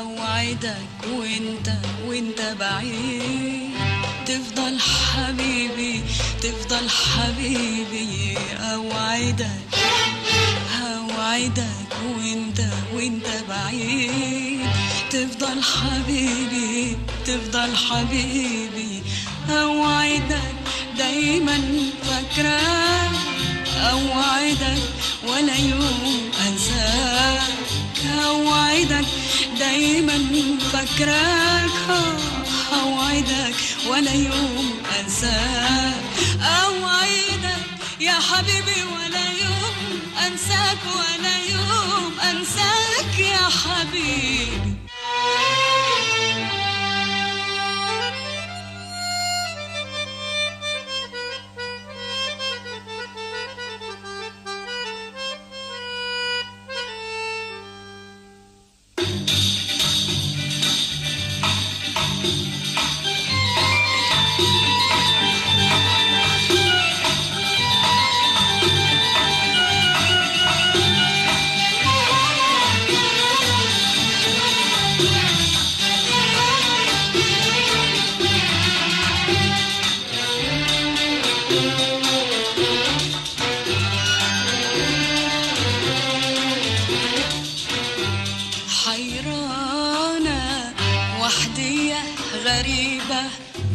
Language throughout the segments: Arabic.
اوعدك وانت بعيد تفضل حبيبي تفضل حبيبي. اوعدك وانت بعيد تفضل حبيبي تفضل حبيبي. اوعدك دايما فاكراك اوعدك ولا يوم انساك. اوعدك دايما فاكراك اوعدك ولا يوم انساك. اوعدك يا حبيبي ولا يوم انساك ولا يوم انساك يا حبيبي. حيرانة وحدية غريبة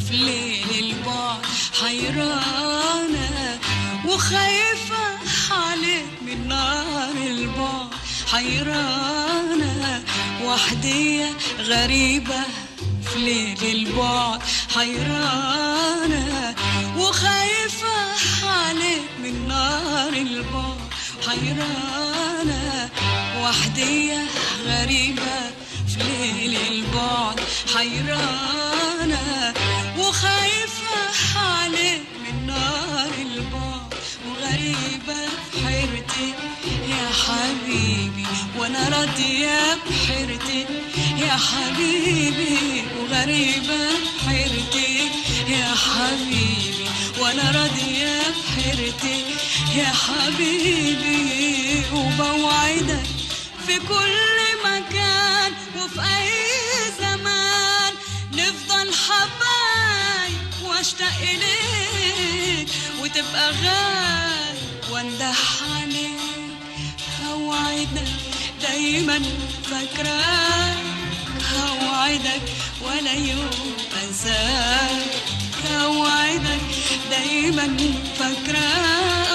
في ليل البعد. حيرانة وخايفة عليك من نار البعد. حيرانة وحدية غريبة في ليل البعد. حيرانة وخايفة عليك من نار البعد. حيرانة وحدية غريبة في ليل البعد. حيرانة وخايفة عليك من نار البعد. وغريبة في حيرتي يا حبيبي وانا راضية بحيرتي يا حبيبي. وغريبة في حيرتي يا حبيبي وانا راضية بحيرتي يا حبيبي. وبوعدك في كل مكان وفي أي زمان نفضل حبايب واشتاق إليك وتبقى غالي واندح عليك. أوعدك دايما فاكراك أوعدك ولا يوم أنساك. أوعدك دايما فاكراك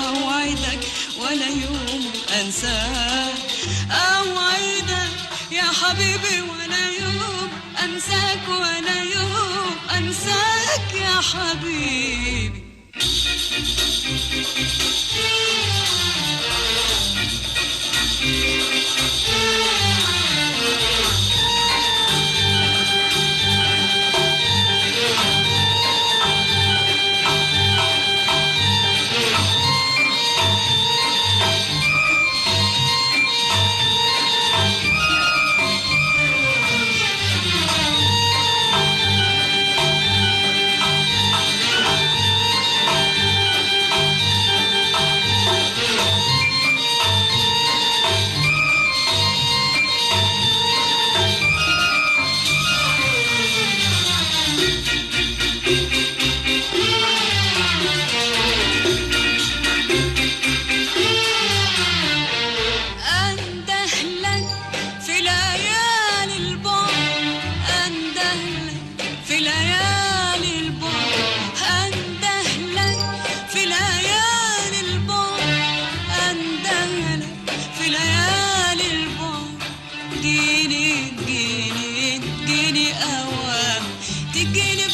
أوعدك ولا يوم أنساك. أوعدك يا حبيبي ولا يوم أنساك ولا يوم أنساك يا حبيبي.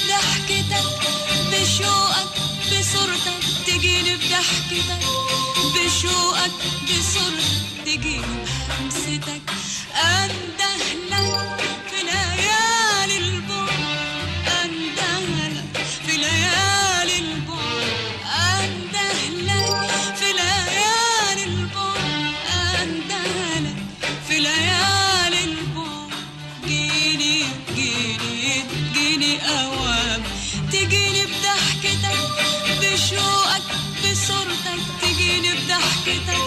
ضحكتك بشوقك بصورتك تجيني بهمستك اندهلك في ليالي البعد اندهلك في ليالي البعد اندهلك في ليالي البعد اندهلك في ليالي البعد جيني جيني جيني اوام تجيني بضحكتك بشوقك بصورتك تجيني بضحكتك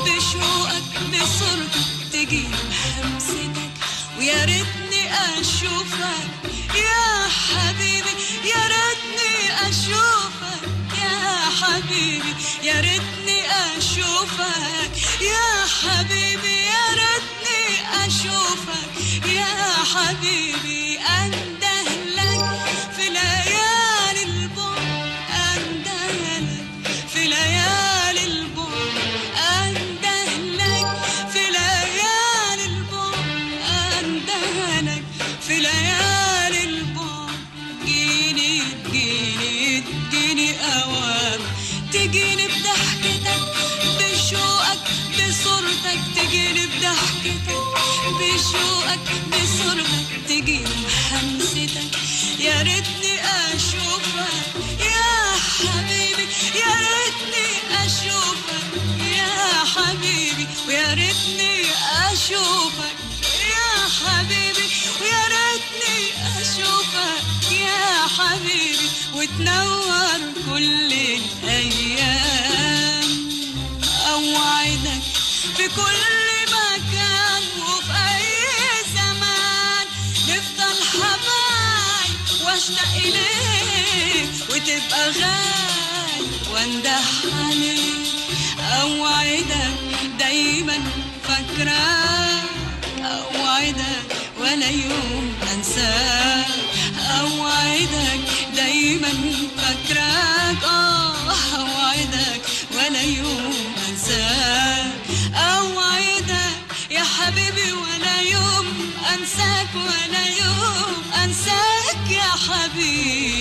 بشوقك بصورتك تجيني بهمستك ويا ريتني اشوفك يا حبيبي، يا ريتني اشوفك يا حبيبي، يا ريتني اشوفك يا حبيبي، يا ريتني اشوفك يا حبيبي. اندهلك في ليالي البعد، اندهلك في ليالي البعد، اندهلك في ليالي البعد، اندهلك في ليالي البعد. تجيني تجيني تجيني اوام، تجيني بضحكتك بشوقك بصورتك، تجيني بضحكتك بشوقك بصورتك، تجيني بحمستك. يا ريتني اشوفك يا حبيبي، يا ريتني اشوفك يا حبيبي، ويا ريتني اشوفك يا حبيبي، ويا ريتني اشوفك يا حبيبي، وتنور كل الايام. اوعدك في كل مكان وفي اي زمان نفضل حبايب، واشتاق اليك وتبقى غالي وانده عليك. اوعدك دايما فاكراك، اوعدك ولا يوم انساك، اوعدك دايما فاكراك، اوعدك ولا يوم انساك، اوعدك يا حبيبي ولا يوم انساك، ولا يوم انساك يا حبيبي.